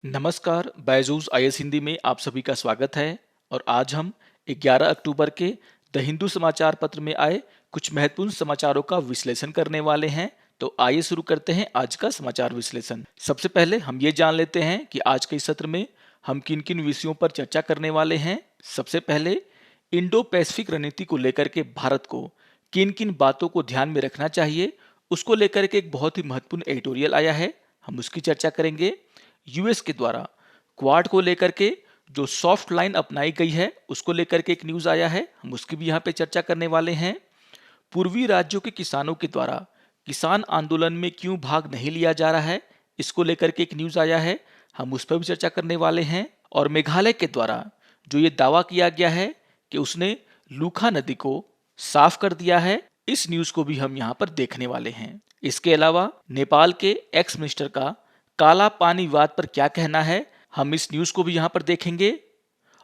नमस्कार, बैजूस आईएएस हिंदी में आप सभी का स्वागत है। और आज हम 11 अक्टूबर के द हिंदू समाचार पत्र में आए कुछ महत्वपूर्ण समाचारों का विश्लेषण करने वाले हैं। तो आइए शुरू करते हैं आज का समाचार विश्लेषण। सबसे पहले हम ये जान लेते हैं कि आज के इस सत्र में हम किन किन विषयों पर चर्चा करने वाले हैं। सबसे पहले इंडो पैसिफिक रणनीति को लेकर के भारत को किन किन बातों को ध्यान में रखना चाहिए, उसको लेकर के एक बहुत ही महत्वपूर्ण एडिटोरियल आया है, हम उसकी चर्चा करेंगे। यूएस के द्वारा क्वाड को लेकर के जो सॉफ्ट लाइन अपनाई गई है उसको लेकर के एक न्यूज आया है, हम उसकी भी यहाँ पे चर्चा करने वाले हैं। पूर्वी राज्यों के किसानों के द्वारा किसान आंदोलन में क्यों भाग नहीं लिया जा रहा है, इसको लेकर के एक न्यूज आया है, हम उस पर भी चर्चा करने वाले हैं। और मेघालय के द्वारा जो ये दावा किया गया है कि उसने लूखा नदी को साफ कर दिया है, इस न्यूज को भी हम यहाँ पर देखने वाले हैं। इसके अलावा नेपाल के एक्स मिनिस्टर का काला पानी विवाद पर क्या कहना है, हम इस न्यूज को भी यहाँ पर देखेंगे।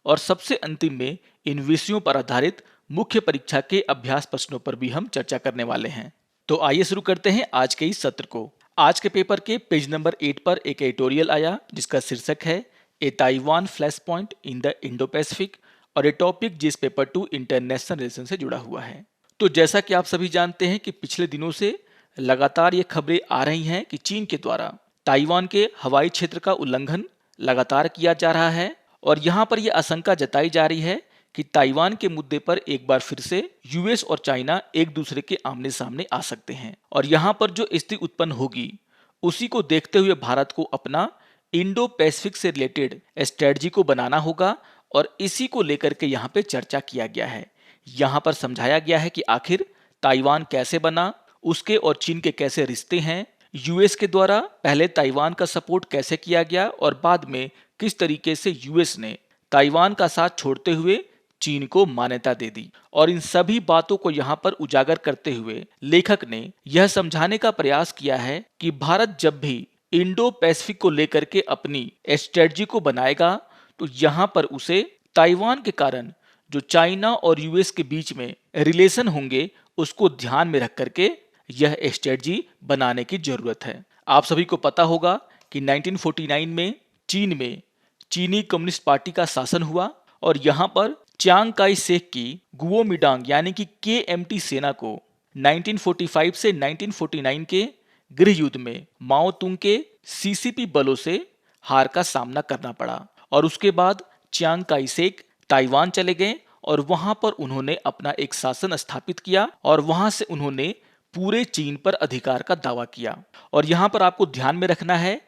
और सबसे अंतिम में इन विषयों पर आधारित मुख्य परीक्षा के अभ्यास प्रश्नों पर भी हम चर्चा करने वाले हैं। तो आइए शुरू करते हैं आज के इस सत्र को। आज के पेपर के पेज नंबर 8 पर एक एडिटोरियल आया जिसका शीर्षक है a Taiwan flash point in the Indo Pacific, और ये टॉपिक जिस पेपर 2 इंटरनेशनल रिलेशन से जुड़ा हुआ है। तो जैसा कि आप सभी जानते हैं कि पिछले दिनों से लगातार ये खबरें आ रही हैं कि चीन के द्वारा ताइवान के हवाई क्षेत्र का उल्लंघन लगातार किया जा रहा है, और यहाँ पर यह आशंका जताई जा रही है कि ताइवान के मुद्दे पर एक बार फिर से यूएस और चाइना एक दूसरे के आमने सामने आ सकते हैं। और यहाँ पर जो स्थिति उत्पन्न होगी उसी को देखते हुए भारत को अपना इंडो पैसिफिक से रिलेटेड स्ट्रेटजी को बनाना होगा, और इसी को लेकर के यहाँ पे चर्चा किया गया है। यहाँ पर समझाया गया है कि आखिर ताइवान कैसे बना, उसके और चीन के कैसे रिश्ते हैं, यूएस के द्वारा पहले ताइवान का सपोर्ट कैसे किया गया और बाद में किस तरीके से यूएस ने ताइवान का साथ छोड़ते हुए चीन को मान्यता दे दी। और इन सभी बातों को यहाँ पर उजागर करते हुए लेखक ने यह समझाने का प्रयास किया है कि भारत जब भी इंडो पैसिफिक को लेकर के अपनी स्ट्रेटजी को बनाएगा तो यहाँ पर उसे ताइवान के कारण जो चाइना और यूएस के बीच में रिलेशन होंगे उसको ध्यान में रख करके यह स्ट्रेटजी बनाने की जरूरत है। आप सभी को पता होगा कि 1949 में चीन में चीनी कम्युनिस्ट पार्टी का शासन हुआ, और यहाँ पर चियांग काई शेक की गुओमिडांग यानी कि केएमटी सेना को 1945 से 1949 के गृह युद्ध में माओ तुंग के सीसीपी बलों से हार का सामना करना पड़ा। और उसके बाद चियांग काई शेक ताइवान चले गए और वहां पर उन्होंने अपना एक शासन स्थापित किया, और वहां से उन्होंने पूरे चीन पर अधिकार का दावा किया। और यहाँ पर आपको ध्यान में रखना है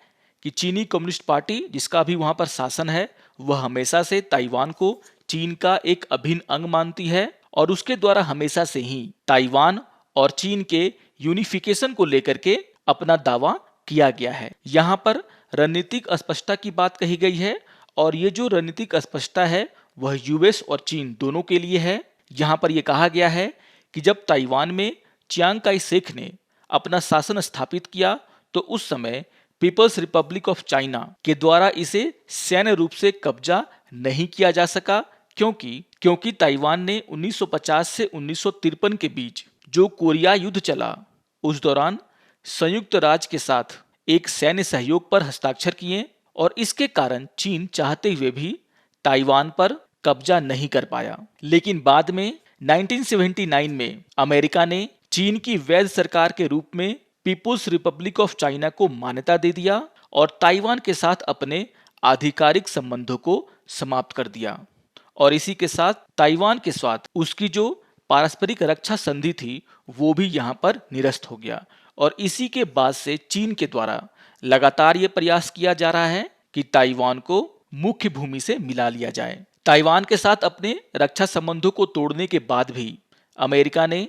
कि चीनी कम्युनिस्ट पार्टी जिसका भी वहां पर शासन है वह हमेशा से ताइवान को चीन का एक अभिन्न अंग मानती है, और उसके द्वारा हमेशा से ही ताइवान और चीन के यूनिफिकेशन को लेकर के अपना दावा किया गया है। यहाँ पर रणनीतिक अस्पष्टता की बात कही गई है, और ये जो रणनीतिक अस्पष्टता है वह यूएस और चीन दोनों के लिए है। यहाँ पर यह कहा गया है कि जब ताइवान में चियांग काई शेक ने अपना शासन स्थापित किया तो उस समय पीपल्स रिपब्लिक ऑफ चाइना के द्वारा इसे सैन्य रूप से कब्जा नहीं किया जा सका, क्योंकि ताइवान ने 1950 से 1953 के बीच जो कोरिया युद्ध चला उस दौरान संयुक्त राज्य के साथ एक सैन्य सहयोग पर हस्ताक्षर किए, और इसके कारण चीन चाहते हुए भी ताइवान पर कब्जा नहीं कर पाया। लेकिन बाद में 1979 में अमेरिका ने चीन की वैध सरकार के रूप में पीपुल्स रिपब्लिक ऑफ चाइना को मान्यता दे दिया और ताइवान के साथ अपने आधिकारिक संबंधों को समाप्त कर दिया। और इसी के साथ ताइवान के साथ उसकी जो पारस्परिक रक्षा संधि थी वो भी यहाँ पर निरस्त हो गया। और इसी के बाद से चीन के द्वारा लगातार ये प्रयास किया जा रहा है कि ताइवान को मुख्य भूमि से मिला लिया जाए। ताइवान के साथ अपने रक्षा संबंधों को तोड़ने के बाद भी अमेरिका ने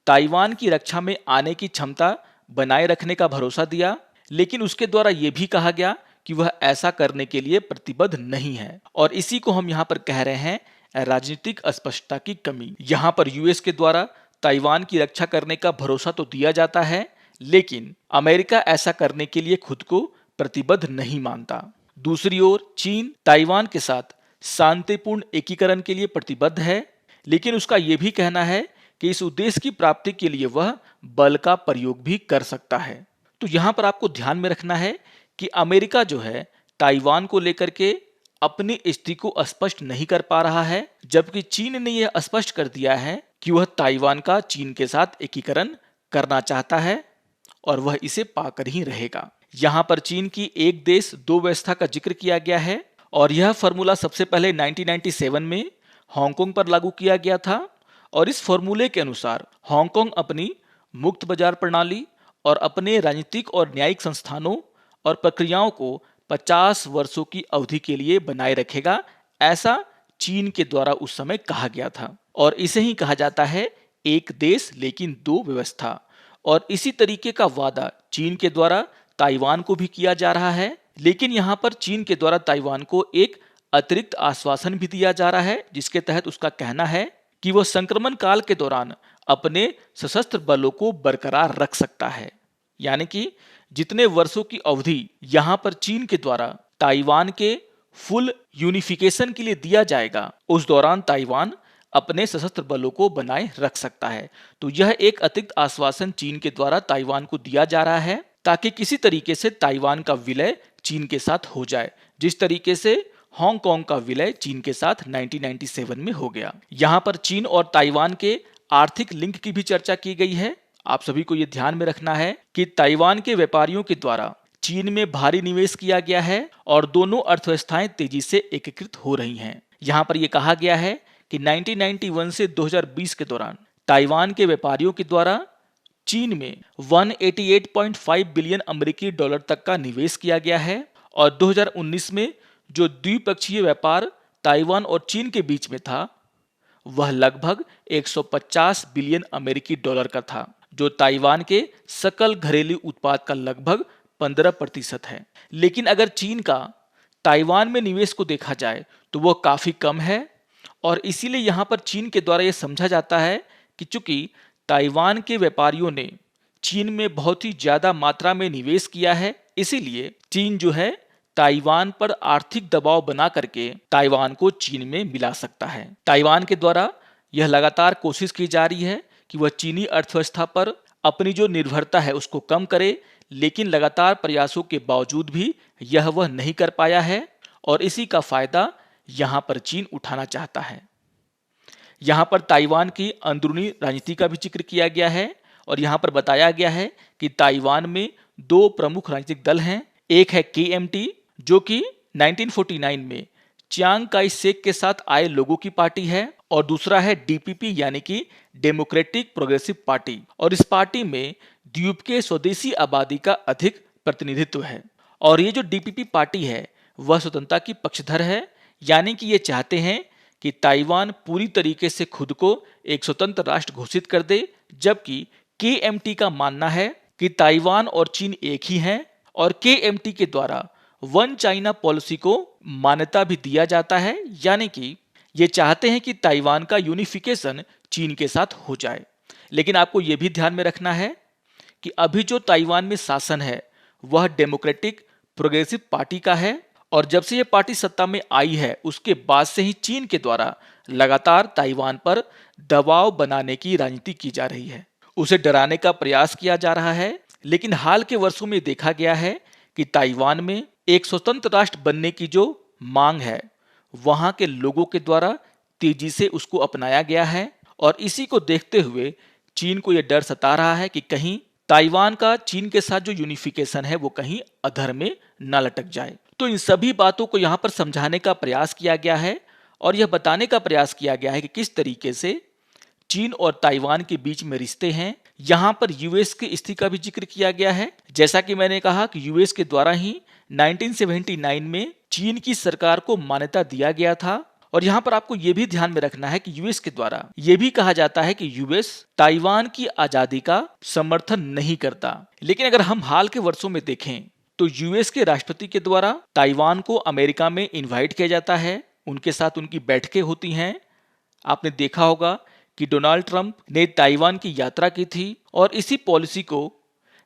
ताइवान की रक्षा में आने की क्षमता बनाए रखने का भरोसा दिया, लेकिन उसके द्वारा यह भी कहा गया कि वह ऐसा करने के लिए प्रतिबद्ध नहीं है। और इसी को हम यहाँ पर कह रहे हैं राजनीतिक अस्पष्टता की कमी। यहाँ पर यूएस के द्वारा ताइवान की रक्षा करने का भरोसा तो दिया जाता है, लेकिन अमेरिका ऐसा करने के लिए खुद को प्रतिबद्ध नहीं मानता। दूसरी ओर चीन ताइवान के साथ शांतिपूर्ण एकीकरण के लिए प्रतिबद्ध है, लेकिन उसका यह भी कहना है कि इस उद्देश्य की प्राप्ति के लिए वह बल का प्रयोग भी कर सकता है। तो यहाँ पर आपको ध्यान में रखना है कि अमेरिका जो है ताइवान को लेकर के अपनी स्थिति को स्पष्ट नहीं कर पा रहा है, जबकि चीन ने यह स्पष्ट कर दिया है कि वह ताइवान का चीन के साथ एकीकरण करना चाहता है और वह इसे पाकर ही रहेगा। यहाँ पर चीन की एक देश दो व्यवस्था का जिक्र किया गया है और यह फॉर्मूला सबसे पहले 1997 में हांगकांग पर लागू किया गया था और इस फॉर्मूले के अनुसार हांगकांग अपनी मुक्त बाजार प्रणाली और अपने राजनीतिक और न्यायिक संस्थानों और प्रक्रियाओं को 50 वर्षों की अवधि के लिए बनाए रखेगा, ऐसा चीन के द्वारा उस समय कहा गया था। और इसे ही कहा जाता है एक देश लेकिन दो व्यवस्था। और इसी तरीके का वादा चीन के द्वारा ताइवान को भी किया जा रहा है, लेकिन यहाँ पर चीन के द्वारा ताइवान को एक अतिरिक्त आश्वासन भी दिया जा रहा है, जिसके तहत उसका कहना है कि वह संक्रमण काल के दौरान अपने सशस्त्र बलों को बरकरार रख सकता है। यानी कि जितने वर्षों की अवधि यहाँ पर चीन के द्वारा ताइवान के फुल यूनिफिकेशन के लिए दिया जाएगा, उस दौरान ताइवान अपने सशस्त्र बलों को बनाए रख सकता है। तो यह एक अतिरिक्त आश्वासन चीन के द्वारा ताइवान को दिया जा रहा है ताकि किसी तरीके से ताइवान का विलय चीन के साथ हो जाए, जिस तरीके से हांगकांग का विलय चीन के साथ 1997 में हो गया। यहाँ पर चीन और ताइवान के आर्थिक लिंक की भी चर्चा की गई है। आप सभी को यह ध्यान में रखना है कि ताइवान के व्यापारियों के द्वारा चीन में भारी निवेश किया गया है और दोनों अर्थव्यवस्थाएं तेजी से एकीकृत हो रही हैं। यहाँ पर यह कहा गया है कि 1991 से 2020 के दौरान ताइवान के व्यापारियों के द्वारा चीन में 188.5 बिलियन अमेरिकी डॉलर तक का निवेश किया गया है और 2019 में जो द्विपक्षीय व्यापार ताइवान और चीन के बीच में था वह लगभग 150 बिलियन अमेरिकी डॉलर का था, जो ताइवान के सकल घरेलू उत्पाद का लगभग 15% है। लेकिन अगर चीन का ताइवान में निवेश को देखा जाए तो वह काफी कम है और इसीलिए यहाँ पर चीन के द्वारा यह समझा जाता है कि चूंकि ताइवान के व्यापारियों ने चीन में बहुत ही ज्यादा मात्रा में निवेश किया है, इसीलिए चीन जो है ताइवान पर आर्थिक दबाव बना करके ताइवान को चीन में मिला सकता है। ताइवान के द्वारा यह लगातार कोशिश की जा रही है कि वह चीनी अर्थव्यवस्था पर अपनी जो निर्भरता है उसको कम करे, लेकिन लगातार प्रयासों के बावजूद भी यह वह नहीं कर पाया है और इसी का फायदा यहाँ पर चीन उठाना चाहता है। यहाँ पर ताइवान की अंदरूनी राजनीति का भी जिक्र किया गया है और यहाँ पर बताया गया है कि ताइवान में दो प्रमुख राजनीतिक दल हैं। एक है KMT जो कि 1949 में चियांग काई शेक के साथ आए लोगों की पार्टी है और दूसरा है DPP यानी कि डेमोक्रेटिक प्रोग्रेसिव पार्टी, और इस पार्टी में द्वीप के स्वदेशी आबादी का अधिक प्रतिनिधित्व है। और ये जो DPP पार्टी है वह स्वतंत्रता की पक्षधर है, यानी कि ये चाहते हैं कि ताइवान पूरी तरीके से खुद को एक स्वतंत्र राष्ट्र घोषित कर दे, जबकि KMT का मानना है कि ताइवान और चीन एक ही हैं और KMT के द्वारा वन चाइना पॉलिसी को मान्यता भी दिया जाता है, यानी कि ये चाहते हैं कि ताइवान का यूनिफिकेशन चीन के साथ हो जाए। लेकिन आपको यह भी ध्यान में रखना है कि अभी जो ताइवान में शासन है वह डेमोक्रेटिक प्रोग्रेसिव पार्टी का है और जब से यह पार्टी सत्ता में आई है उसके बाद से ही चीन के द्वारा लगातार ताइवान पर दबाव बनाने की राजनीति की जा रही है, उसे डराने का प्रयास किया जा रहा है। लेकिन हाल के वर्षों में देखा गया है कि ताइवान में एक स्वतंत्र राष्ट्र बनने की जो मांग है वहां के लोगों के द्वारा तेजी से उसको अपनाया गया है और इसी को देखते हुए चीन को यह डर सता रहा है कि कहीं ताइवान का चीन के साथ जो यूनिफिकेशन है वो कहीं अधर में न लटक जाए। तो इन सभी बातों को यहाँ पर समझाने का प्रयास किया गया है और यह बताने का प्रयास किया गया है कि किस तरीके से चीन और ताइवान के बीच में रिश्ते हैं। यहाँ पर यूएस की स्थिति का भी जिक्र किया गया है। जैसा कि मैंने कहा कि यूएस के द्वारा ही 1979 में चीन की सरकार को मान्यता दिया गया था और यहाँ पर आपको ये भी ध्यान में रखना है कि यूएस के द्वारा ये भी कहा जाता है कि यूएस ताइवान की आजादी का समर्थन नहीं करता। लेकिन अगर हम हाल के वर्षों में देखें तो यूएस के राष्ट्रपति के द्वारा ताइवान को अमेरिका में इन्वाइट किया जाता है, उनके साथ उनकी बैठकें होती हैं। आपने देखा होगा कि डोनाल्ड ट्रंप ने ताइवान की यात्रा की थी और इसी पॉलिसी को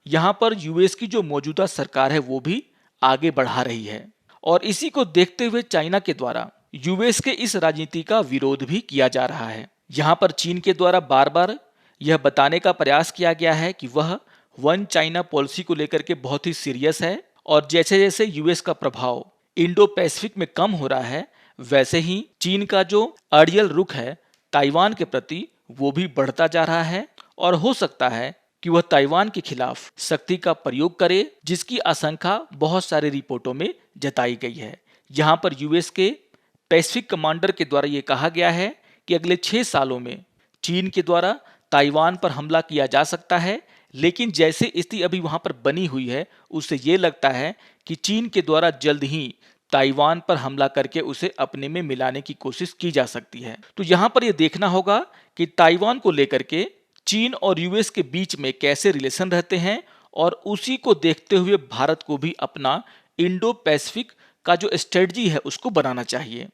यहाँ पर यूएस की जो मौजूदा सरकार है वो भी आगे बढ़ा रही है और इसी को देखते हुए चाइना के द्वारा यूएस के इस राजनीति का विरोध भी किया जा रहा है। यहाँ पर चीन के द्वारा बार बार यह बताने का प्रयास किया गया है कि वह वन चाइना पॉलिसी को लेकर के बहुत ही सीरियस है और जैसे जैसे यूएस का प्रभाव इंडो पैसिफिक में कम हो रहा है, वैसे ही चीन का जो अड़ियल रुख है ताइवान के प्रति वो भी बढ़ता जा रहा है और हो सकता है कि वह ताइवान के खिलाफ शक्ति का प्रयोग करे, जिसकी आशंका बहुत सारी रिपोर्टों में जताई गई है। यहाँ पर यूएस के पैसिफिक कमांडर के द्वारा ये कहा गया है कि अगले 6 सालों में चीन के द्वारा ताइवान पर हमला किया जा सकता है, लेकिन जैसे स्थिति अभी वहां पर बनी हुई है उससे ये लगता है कि चीन के द्वारा जल्द ही ताइवान पर हमला करके उसे अपने में मिलाने की कोशिश की जा सकती है। तो यहाँ पर यह देखना होगा कि ताइवान को लेकर के चीन और यूएस के बीच में कैसे रिलेशन रहते हैं और उसी को देखते हुए भारत को भी अपना इंडो पैसिफिक का जो स्ट्रेटजी है उसको बनाना चाहिए,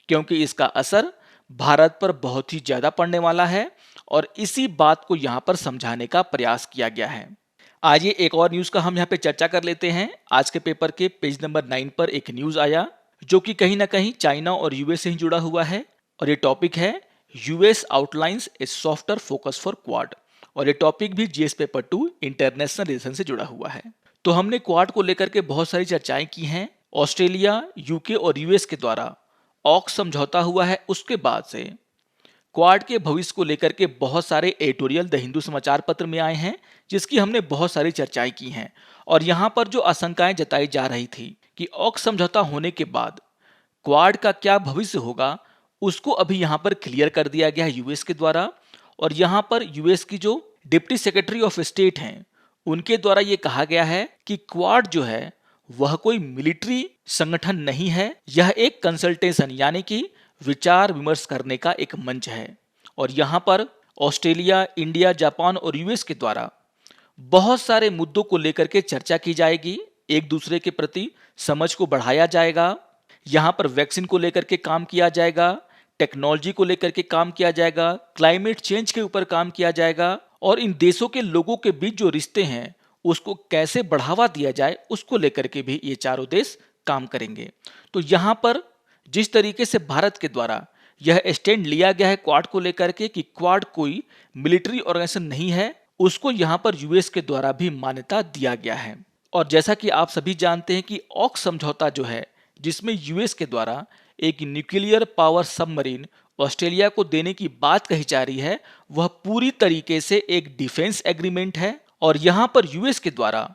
क्योंकि इसका असर भारत पर बहुत ही ज्यादा पड़ने वाला है और इसी बात को यहाँ पर समझाने का प्रयास किया गया है। आइए एक और न्यूज का हम यहाँ पे चर्चा कर लेते हैं। आज के पेपर के पेज नंबर 9 पर एक न्यूज आया जो कि कहीं ना कहीं चाइना और यूएस से ही जुड़ा हुआ है और ये टॉपिक है US outlines A softer focus for quad, और ये टॉपिक भी जीएस पेपर 2 इंटरनेशनल रिलेशन से जुड़ा हुआ है। तो हमने क्वाड को लेकर के बहुत सारी चर्चाएं की हैं। ऑस्ट्रेलिया, यूके और यूएस के द्वारा ऑक्स समझौता हुआ है, उसके बाद से क्वाड के भविष्य को लेकर के बहुत सारे एडिटोरियल द हिंदू समाचार पत्र में आए हैं, जिसकी हमने बहुत सारी चर्चाएं की हैं। और यहाँ पर जो आशंकाएं जताई जा रही थी कि ऑक्स समझौता होने के बाद क्वाड का क्या भविष्य होगा, उसको अभी यहाँ पर क्लियर कर दिया गया है यूएस के द्वारा। और यहाँ पर यूएस की जो डिप्टी सेक्रेटरी ऑफ स्टेट हैं उनके द्वारा ये कहा गया है कि क्वाड जो है वह कोई मिलिट्री संगठन नहीं है, यह एक कंसल्टेशन यानी कि विचार विमर्श करने का एक मंच है। और यहाँ पर ऑस्ट्रेलिया, इंडिया, जापान और यूएस के द्वारा बहुत सारे मुद्दों को लेकर के चर्चा की जाएगी, एक दूसरे के प्रति समझ को बढ़ाया जाएगा। यहाँ पर वैक्सीन को लेकर के काम किया जाएगा, टेक्नोलॉजी को लेकर के काम किया जाएगा, क्लाइमेट चेंज के ऊपर काम किया जाएगा और इन देशों के लोगों के बीच जो रिश्ते हैं उसको कैसे बढ़ावा दिया जाए उसको लेकर के भी ये चारों देश काम करेंगे। तो यहाँ पर जिस तरीके से भारत के द्वारा यह स्टैंड लिया गया है क्वाड को लेकर के कि क्वाड कोई मिलिट्री ऑर्गेनाइजेशन नहीं है, उसको यहाँ पर यूएस के द्वारा भी मान्यता दिया गया है। और जैसा कि आप सभी जानते हैं कि ऑक्स समझौता जो है जिसमें यूएस के द्वारा एक न्यूक्लियर पावर सबमरीन ऑस्ट्रेलिया को देने की बात कही जा रही है, वह पूरी तरीके से एक डिफेंस एग्रीमेंट है। और यहाँ पर यूएस के द्वारा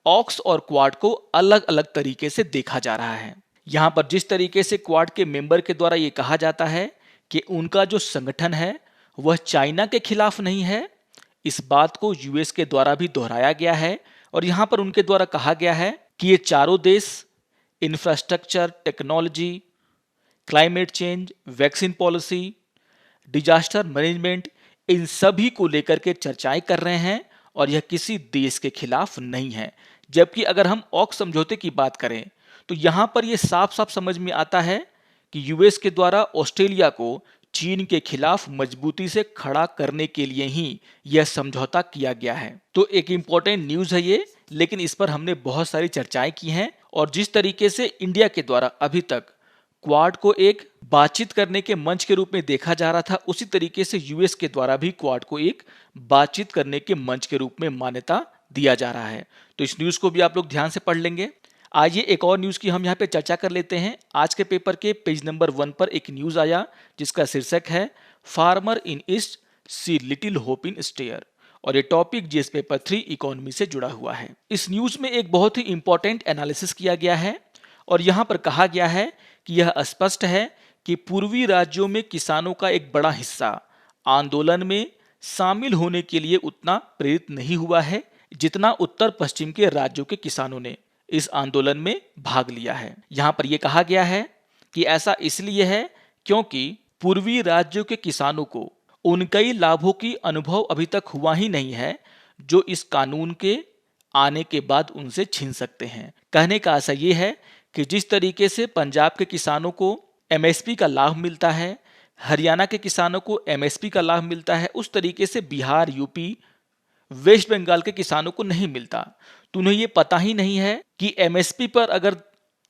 ऑक्स और क्वाड को अलग अलग तरीके से देखा जा रहा है। यहाँ पर जिस तरीके से क्वाड के मेंबर के द्वारा ये कहा जाता है कि उनका जो संगठन है वह चाइना के खिलाफ नहीं है, इस बात को यूएस के द्वारा भी दोहराया गया है। और यहाँ पर उनके द्वारा कहा गया है कि ये चारों देश infrastructure, technology, climate change, vaccine policy, disaster management, इन सभी को लेकर के चर्चाएं कर रहे हैं और यह किसी देश के खिलाफ नहीं है। जबकि अगर हम ऑक्स समझौते की बात करें तो यहां पर यह साफ साफ समझ में आता है कि यूएस के द्वारा ऑस्ट्रेलिया को चीन के खिलाफ मजबूती से खड़ा करने के लिए ही यह समझौता किया गया है। तो एक इंपॉर्टेंट न्यूज है ये, लेकिन इस पर हमने बहुत सारी चर्चाएं की हैं। और जिस तरीके से इंडिया के द्वारा अभी तक क्वाड को एक बातचीत करने के मंच के रूप में देखा जा रहा था, उसी तरीके से यूएस के द्वारा भी क्वाड को एक बातचीत करने के मंच के रूप में मान्यता दिया जा रहा है। तो इस न्यूज को भी आप लोग ध्यान से पढ़ लेंगे। आइए एक और न्यूज की हम यहाँ पे चर्चा कर लेते हैं। आज के पेपर के पेज नंबर 1 पर एक न्यूज आया जिसका शीर्षक है farmer in east see little hope in stair, और ये टॉपिक जीएस पेपर 3 इकोनॉमी से जुड़ा हुआ है। इस न्यूज में एक बहुत ही इंपॉर्टेंट एनालिसिस किया गया है और यहाँ पर कहा गया है कि यह स्पष्ट है कि पूर्वी राज्यों में किसानों का एक बड़ा हिस्सा आंदोलन में शामिल होने के लिए उतना प्रेरित नहीं हुआ है जितना उत्तर पश्चिम के राज्यों के किसानों ने इस आंदोलन में भाग लिया है। यहाँ पर यह कहा गया है कि ऐसा इसलिए है क्योंकि पूर्वी राज्यों के किसानों को उन कई लाभों की अनुभव अभी तक हुआ ही नहीं है जो इस कानून के आने के बाद उनसे छीन सकते हैं। कहने का आशय ये है कि जिस तरीके से पंजाब के किसानों को एमएसपी का लाभ मिलता है, हरियाणा के किसानों को एमएसपी का लाभ मिलता है, उस तरीके से बिहार, यूपी, वेस्ट बंगाल के किसानों को नहीं मिलता। तो उन्हें ये पता ही नहीं है कि एमएसपी पर अगर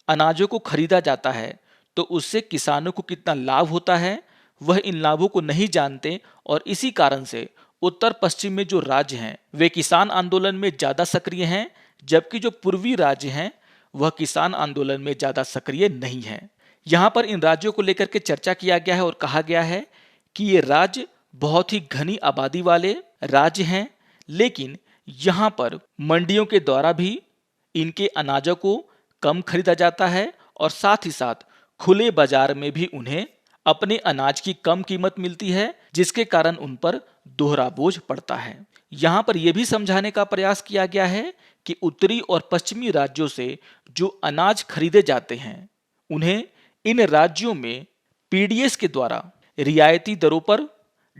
अनाजों को खरीदा जाता है तो उससे किसानों को कितना लाभ होता है, वह इन लाभों को नहीं जानते। और इसी कारण से उत्तर पश्चिम में जो राज्य हैं वे किसान आंदोलन में ज़्यादा सक्रिय हैं, जबकि जो पूर्वी राज्य हैं वह किसान आंदोलन में ज्यादा सक्रिय नहीं है। यहाँ पर इन राज्यों को लेकर के चर्चा किया गया है और कहा गया है कि ये राज्य बहुत ही घनी आबादी वाले राज्य हैं, लेकिन यहाँ पर मंडियों के द्वारा भी इनके अनाजों को कम खरीदा जाता है और साथ ही साथ खुले बाजार में भी उन्हें अपने अनाज की कम कीमत मिलती है, जिसके कारण उन पर दोहरा बोझ पड़ता है। यहाँ पर यह भी समझाने का प्रयास किया गया है कि उत्तरी और पश्चिमी राज्यों से जो अनाज खरीदे जाते हैं उन्हें इन राज्यों में पीडीएस के द्वारा रियायती दरों पर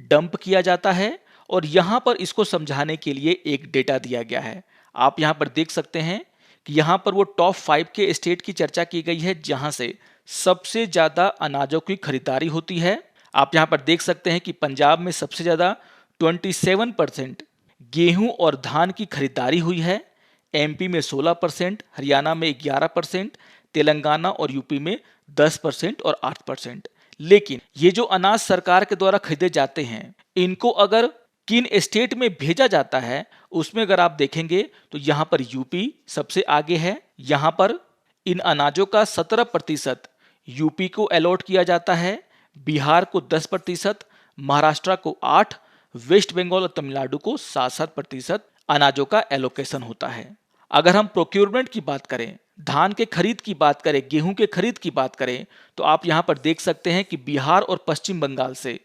डंप किया जाता है और यहाँ पर इसको समझाने के लिए एक डेटा दिया गया है। आप यहाँ पर देख सकते हैं कि यहाँ पर वो टॉप 5 के स्टेट की चर्चा की गई है जहाँ से सबसे ज्यादा अनाजों की खरीदारी होती है। आप यहाँ पर देख सकते हैं कि पंजाब में सबसे ज्यादा 27% गेहूं और धान की खरीदारी हुई है, एमपी में 16%, हरियाणा में 11%, तेलंगाना और यूपी में 10% और 8%। लेकिन ये जो अनाज सरकार के द्वारा खरीदे जाते हैं इनको अगर किन स्टेट में भेजा जाता है उसमें अगर आप देखेंगे तो यहाँ पर यूपी सबसे आगे है। यहाँ पर इन अनाजों का 17% यूपी को अलॉट किया जाता है, बिहार को 10%, महाराष्ट्र को 8%, वेस्ट बंगाल और तमिलनाडु को 7% अनाजों का एलोकेशन होता है। अगर हम प्रोक्योरमेंट की बात करें, धान के खरीद की बात करें, गेहूं के खरीद की बात करें तो आप यहां पर देख सकते हैं कि बिहार और पश्चिम बंगाल से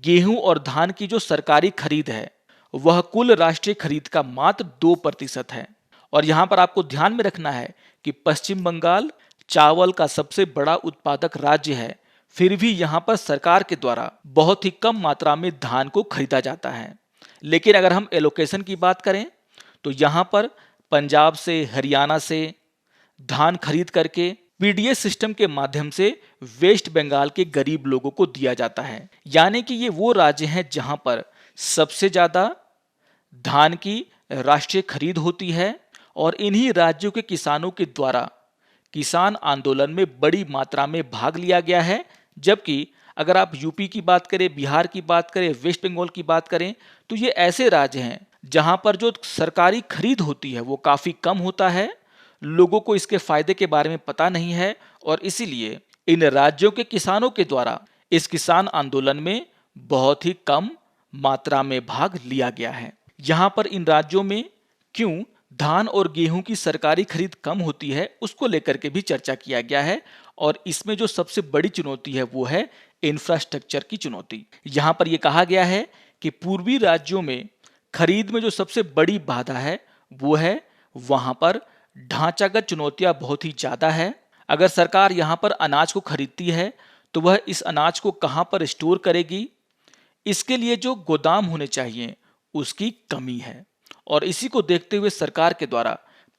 गेहूं और धान की जो सरकारी खरीद है वह कुल राष्ट्रीय खरीद का मात्र 2% है। और यहां पर आपको ध्यान में रखना है कि पश्चिम बंगाल चावल का सबसे बड़ा उत्पादक राज्य है, फिर भी यहां पर सरकार के द्वारा बहुत ही कम मात्रा में धान को खरीदा जाता है। लेकिन अगर हम एलोकेशन की बात करें तो यहां पर पंजाब से, हरियाणा से धान खरीद करके पीडीएस सिस्टम के माध्यम से वेस्ट बंगाल के गरीब लोगों को दिया जाता है। यानी कि ये वो राज्य हैं जहां पर सबसे ज्यादा धान की राष्ट्रीय खरीद होती है और इन्हीं राज्यों के किसानों के द्वारा किसान आंदोलन में बड़ी मात्रा में भाग लिया गया है। जबकि अगर आप यूपी की बात करें, बिहार की बात करें, वेस्ट बंगाल की बात करें तो ये ऐसे राज्य हैं जहां पर जो सरकारी खरीद होती है वो काफी कम होता है, लोगों को इसके फायदे के बारे में पता नहीं है और इसीलिए इन राज्यों के किसानों के द्वारा इस किसान आंदोलन में बहुत ही कम मात्रा में भाग लिया गया है। यहाँ पर इन राज्यों में क्यों धान और गेहूं की सरकारी खरीद कम होती है उसको लेकर के भी चर्चा किया गया है और इसमें जो सबसे बड़ी चुनौती है वो है इंफ्रास्ट्रक्चर की चुनौती। यहाँ पर यह कहा गया है कि पूर्वी राज्यों में खरीद में जो सबसे बड़ी बाधा है वो है वहां पर ढांचागत चुनौतियां बहुत ही ज्यादा है। अगर सरकार यहाँ पर अनाज को खरीदती है तो वह इस अनाज को कहाँ पर स्टोर करेगी, इसके लिए जो गोदाम होने चाहिए उसकी कमी है। और इसी को देखते हुए सरकार के द्वारा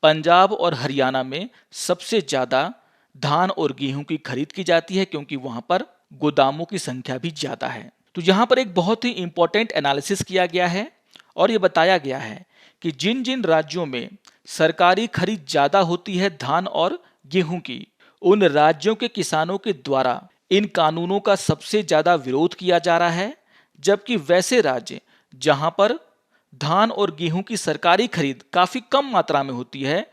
पंजाब और हरियाणा में सबसे ज्यादा धान और गेहूं की खरीद की जाती है क्योंकि वहां पर गोदामों की संख्या भी ज्यादा है। तो यहाँ पर एक बहुत ही इंपॉर्टेंट एनालिसिस किया गया है और ये बताया गया है कि जिन जिन राज्यों में सरकारी खरीद ज्यादा होती है धान और गेहूं की, उन राज्यों के किसानों के द्वारा इन कानूनों का सबसे ज्यादा विरोध किया जा रहा है। जबकि वैसे राज्य जहां पर धान और गेहूं की सरकारी खरीद काफी कम मात्रा में होती है,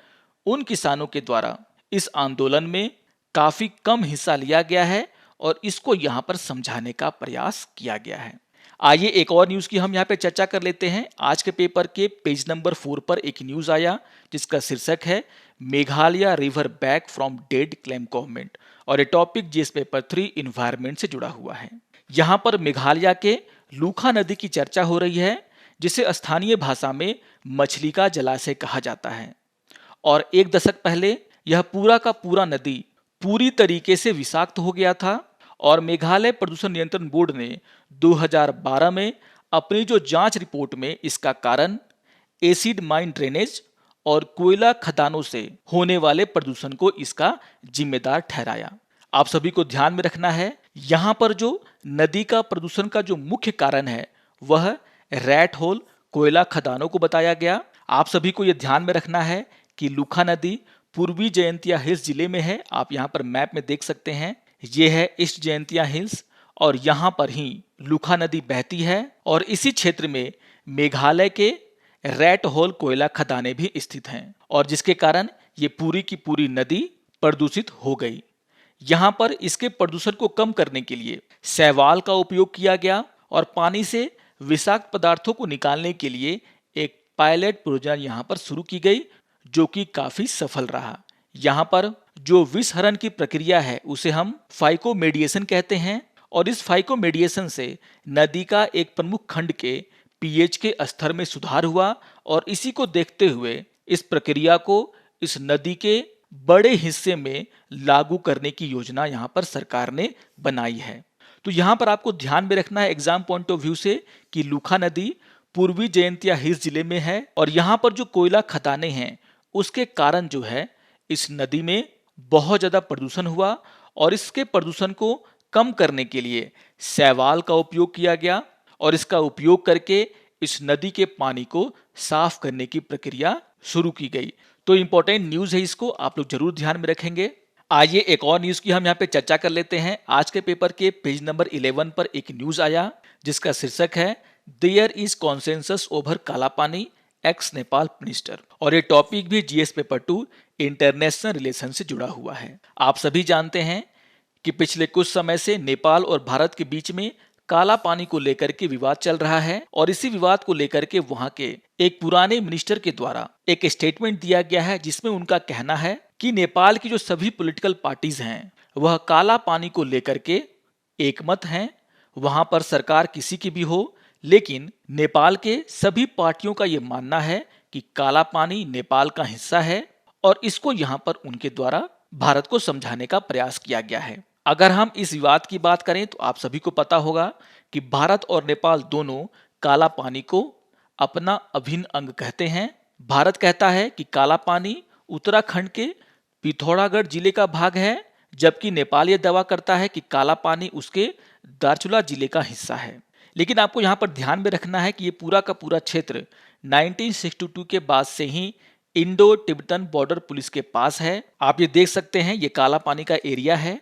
उन किसानों के द्वारा इस आंदोलन में काफी कम हिस्सा लिया गया है और इसको यहां पर समझाने का प्रयास किया गया है। आइए एक और न्यूज की हम यहाँ पे चर्चा कर लेते हैं। आज के पेपर के पेज नंबर 4 पर एक न्यूज आया जिसका शीर्षक है Meghalaya river back from dead claim government और ये टॉपिक जीएस पेपर 3 इन्वायरमेंट से जुड़ा हुआ है। यहाँ पर मेघालय के लूखा नदी की चर्चा हो रही है जिसे स्थानीय भाषा में मछली का जलाशय कहा जाता है और एक दशक पहले यह पूरा का पूरा नदी पूरी तरीके से विषाक्त हो गया था और मेघालय प्रदूषण नियंत्रण बोर्ड ने 2012 में अपनी जो जांच रिपोर्ट में इसका कारण एसिड माइन ड्रेनेज और कोयला खदानों से होने वाले प्रदूषण को इसका जिम्मेदार ठहराया। आप सभी को ध्यान में रखना है यहाँ पर जो नदी का प्रदूषण का जो मुख्य कारण है वह रैट होल कोयला खदानों को बताया गया। आप सभी को यह ध्यान में रखना है कि लूखा नदी पूर्वी जयंतिया हिल्स जिले में है। आप यहाँ पर मैप में देख सकते हैं, ये है ईस्ट जयंतिया हिल्स और यहाँ पर ही लूखा नदी बहती है और इसी क्षेत्र में मेघालय के रेड होल कोयला खदानें भी स्थित हैं और जिसके कारण ये पूरी की पूरी नदी प्रदूषित हो गई। यहाँ पर इसके प्रदूषण को कम करने के लिए शैवाल का उपयोग किया गया और पानी से विषाक्त पदार्थों को निकालने के लिए एक पायलट परियोजना यहाँ पर शुरू की गई, जो कि काफी सफल रहा। यहाँ पर जो विषहरण की प्रक्रिया है उसे हम फाइकोमेडिएशन कहते हैं और इस फाइकोमेडिएशन से नदी का एक प्रमुख खंड के पीएच के स्तर में सुधार हुआ और इसी को देखते हुए इस प्रक्रिया को इस नदी के बड़े हिस्से में लागू करने की योजना यहाँ पर सरकार ने बनाई है। तो यहाँ पर आपको ध्यान में रखना है एग्जाम पॉइंट ऑफ व्यू से कि लूखा नदी पूर्वी जयंतिया हिल्स जिले में है और यहाँ पर जो कोयला खदानें हैं उसके कारण जो है इस नदी में बहुत ज्यादा प्रदूषण हुआ और इसके प्रदूषण को कम करने के लिए शैवाल का उपयोग किया गया और इसका उपयोग करके इस नदी के पानी को साफ करने की प्रक्रिया शुरू की गई। तो इंपॉर्टेंट न्यूज है, इसको आप लोग जरूर ध्यान में रखेंगे। आइए एक और न्यूज की हम यहाँ पे चर्चा कर लेते हैं। आज के पेपर के पेज नंबर 11 पर एक न्यूज आया जिसका शीर्षक है देयर इज कॉन्सेंसस ओवर काला पानी एक्स नेपाल मिनिस्टर और ये टॉपिक भी जीएस पेपर 2 इंटरनेशनल रिलेशन से जुड़ा हुआ है। आप सभी जानते हैं कि पिछले कुछ समय से नेपाल और भारत के बीच में काला पानी को लेकर के विवाद चल रहा है और इसी विवाद को लेकर के वहां के एक पुराने मिनिस्टर के द्वारा एक स्टेटमेंट दिया गया है जिसमें उनका कहना है कि नेपाल की जो सभी पॉलिटिकल पार्टीज हैं वह काला पानी को लेकर के एकमत हैं। वहां पर सरकार किसी की भी हो, लेकिन नेपाल के सभी पार्टियों का यह मानना है कि काला पानी नेपाल का हिस्सा है और इसको यहां पर उनके द्वारा भारत को समझाने का प्रयास किया गया है। अगर हम इस विवाद की बात करें तो आप सभी को पता होगा कि भारत और नेपाल दोनों काला पानी को अपना अभिन्न अंग कहते हैं। भारत कहता है कि काला पानी उत्तराखंड के पिथौरागढ़ जिले का भाग है, जबकि नेपाल यह दावा करता है कि काला पानी उसके दार्चुला जिले का हिस्सा है। लेकिन आपको यहाँ पर ध्यान में रखना है कि ये पूरा का पूरा क्षेत्र 1962 के बाद से ही इंडो तिब्बतन बॉर्डर पुलिस के पास है। आप ये देख सकते हैं, ये काला पानी का एरिया है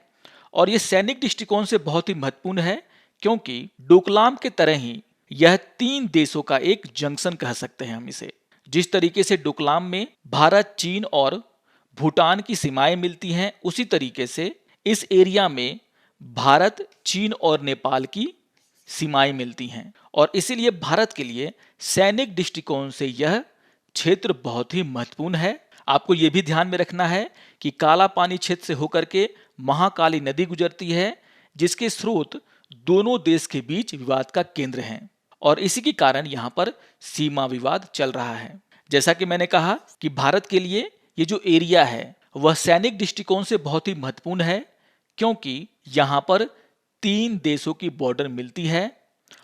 और ये सैनिक दृष्टिकोण से बहुत ही महत्वपूर्ण है क्योंकि डोकलाम के तरह ही यह 3 देशों का एक जंक्शन कह सकते हैं हम इसे। जिस तरीके से डोकलाम में भारत, चीन और भूटान की सीमाएं मिलती हैं, उसी तरीके से इस एरिया में भारत, चीन और नेपाल की सीमाएं मिलती हैं और इसीलिए भारत के लिए सैनिक दृष्टिकोण से यह क्षेत्र बहुत ही महत्वपूर्ण है। आपको यह भी ध्यान में रखना है कि काला पानी क्षेत्र से होकर के महाकाली नदी गुजरती है जिसके स्रोत दोनों देश के बीच विवाद का केंद्र हैं और इसी के कारण यहाँ पर सीमा विवाद चल रहा है। जैसा कि मैंने कहा कि भारत के लिए ये जो एरिया है वह सैनिक दृष्टिकोण से बहुत ही महत्वपूर्ण है क्योंकि यहाँ पर 3 देशों की बॉर्डर मिलती है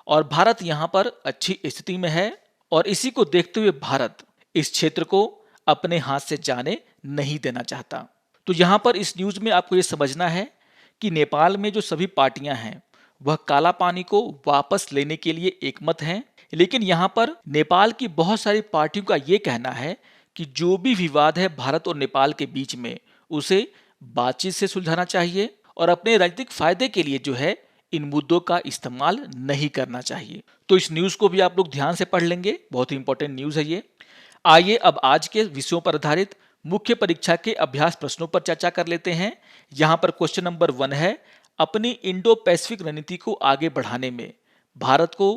और भारत यहाँ पर अच्छी स्थिति में है और इसी को देखते हुए भारत इस क्षेत्र को अपने हाथ से जाने नहीं देना चाहता। तो यहाँ पर इस न्यूज में आपको ये समझना है कि नेपाल में जो सभी पार्टियां हैं वह काला पानी को वापस लेने के लिए एकमत हैं, लेकिन यहाँ पर नेपाल की बहुत सारी पार्टियों का ये कहना है कि जो भी विवाद है भारत और नेपाल के बीच में उसे बातचीत से सुलझाना चाहिए और अपने राजनीतिक फायदे के लिए जो है इन मुद्दों का इस्तेमाल नहीं करना चाहिए। तो इस न्यूज को भी आप लोग ध्यान से पढ़ लेंगे, बहुत ही इंपॉर्टेंट न्यूज है ये। आइए अब आज के विषयों पर आधारित मुख्य परीक्षा के अभ्यास प्रश्नों पर चर्चा कर लेते हैं। यहाँ पर क्वेश्चन नंबर 1 है, अपनी इंडो पैसिफिक रणनीति को आगे बढ़ाने में भारत को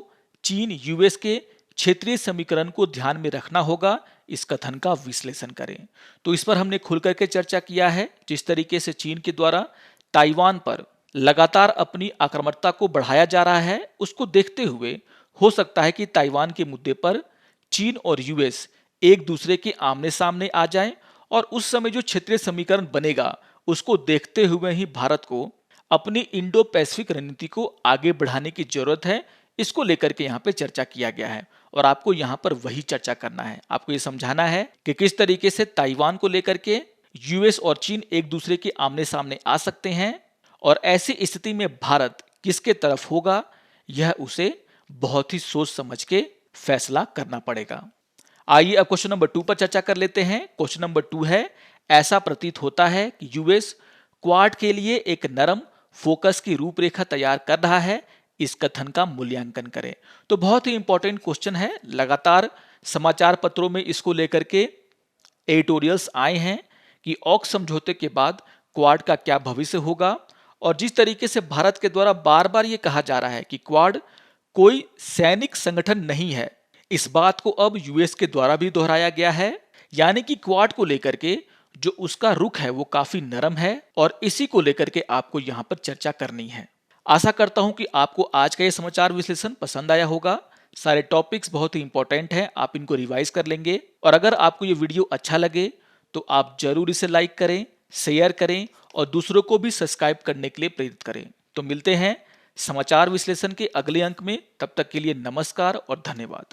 चीन यूएस के क्षेत्रीय समीकरण को ध्यान में रखना होगा, इस कथन का विश्लेषण करें। तो इस पर हमने खुल करके चर्चा किया है। जिस तरीके से चीन के द्वारा ताइवान पर लगातार अपनी आक्रामकता को बढ़ाया जा रहा है, उसको देखते हुए हो सकता है कि ताइवान के मुद्दे पर चीन और यूएस एक दूसरे के आमने सामने आ जाएं और उस समय जो क्षेत्रीय समीकरण बनेगा उसको देखते हुए ही भारत को अपनी इंडो पैसिफिक रणनीति को आगे बढ़ाने की जरूरत है। इसको लेकर के यहाँ पे चर्चा किया गया है और आपको यहाँ पर वही चर्चा करना है। आपको ये समझाना है कि किस तरीके से ताइवान को लेकर के यूएस और चीन एक दूसरे के आमने सामने आ सकते हैं और ऐसी स्थिति में भारत किसके तरफ होगा, यह उसे बहुत ही सोच समझ के फैसला करना पड़ेगा। आइए अब क्वेश्चन नंबर 2 पर चर्चा कर लेते हैं। क्वेश्चन नंबर 2 है, ऐसा प्रतीत होता है कि यूएस क्वाड के लिए एक नरम फोकस की रूपरेखा तैयार कर रहा है, इस कथन का मूल्यांकन करें। तो बहुत ही इंपॉर्टेंट क्वेश्चन है। लगातार समाचार पत्रों में इसको लेकर के एडिटोरियल्स आए हैं कि ऑक्स समझौते के बाद क्वाड का क्या भविष्य होगा। और जिस तरीके से भारत के द्वारा बार बार ये कहा जा रहा है कि क्वाड कोई सैनिक संगठन नहीं है, इस बात को अब यूएस के द्वारा भी दोहराया गया है। यानी कि क्वाड को लेकर के जो उसका रुख है वो काफी नरम है और इसी को लेकर के आपको यहाँ पर चर्चा करनी है। आशा करता हूं कि आपको आज का ये समाचार विश्लेषण पसंद आया होगा। सारे टॉपिक्स बहुत ही इंपॉर्टेंट हैं, आप इनको रिवाइज कर लेंगे। और अगर आपको ये वीडियो अच्छा लगे तो आप जरूर इसे लाइक करें, शेयर करें और दूसरों को भी सब्सक्राइब करने के लिए प्रेरित करें। तो मिलते हैं समाचार विश्लेषण के अगले अंक में, तब तक के लिए नमस्कार और धन्यवाद।